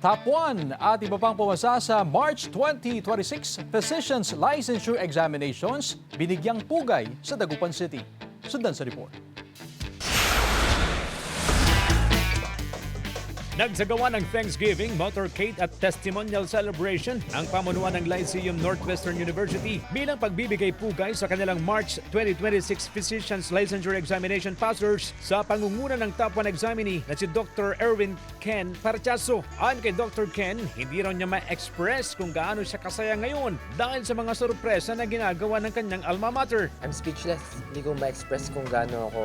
Top 1 at iba pang pumasa sa March 2026 Physicians Licensure Examinations binigyang pugay sa Dagupan City. Sundan sa report. Nagsagawa ng Thanksgiving, motorcade at testimonial celebration ang pamunuan ng Lyceum Northwestern University bilang pagbibigay pugay sa kanilang March 2026 Physicians Licensure Examination passers sa pangunguna ng top 1 examinee na si Dr. Erwin Ken Parchaso. Ayon kay Dr. Ken, hindi raw niya ma-express kung gaano siya kasaya ngayon dahil sa mga sorpresa na ginagawa ng kanyang alma mater. I'm speechless. Hindi ko ma-express kung gaano ako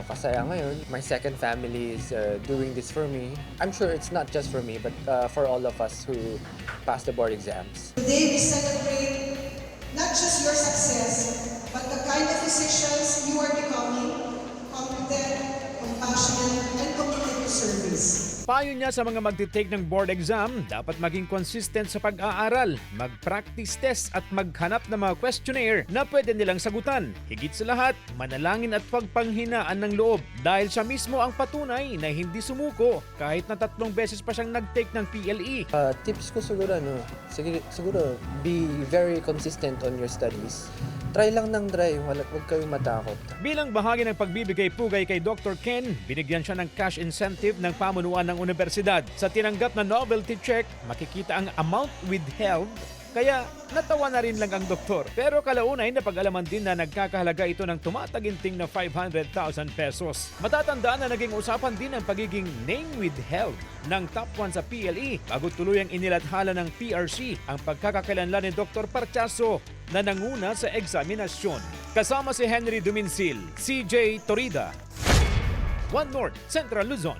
kasaya ngayon. My second family is doing this for me. I'm sure it's not just for me, but for all of us who passed the board exams. Today we celebrate not just your success, but the kind of physicians you are becoming, competent, compassionate, and committed to service. Payo niya sa mga magtitake ng board exam, dapat maging consistent sa pag-aaral, mag-practice test at maghanap ng mga questionnaire na pwede nilang sagutan. Higit sa lahat, manalangin at pagpanghinaan ng loob dahil siya mismo ang patunay na hindi sumuko kahit na 3 beses pa siyang nag-take ng PLE. Tips ko siguro, siguro be very consistent on your studies. Try lang ng try, huwag kayong matakot. Bilang bahagi ng pagbibigay pugay kay Dr. Ken, binigyan siya ng cash incentive ng pamunuan ng universidad. Sa tinanggap na novelty check, makikita ang amount withheld, kaya natawa na rin lang ang doktor. Pero kalaunay napag-alaman din na nagkakahalaga ito ng tumataginting na 500,000 pesos. Matatandaan na naging usapan din ang pagiging name withheld ng top 1 sa PLE bago tuluyang inilathala ng PRC ang pagkakakilanlan ni Dr. Parchaso na nanguna sa eksaminasyon. Kasama si Henry Duminsil, CJ Torida, One North, Central Luzon.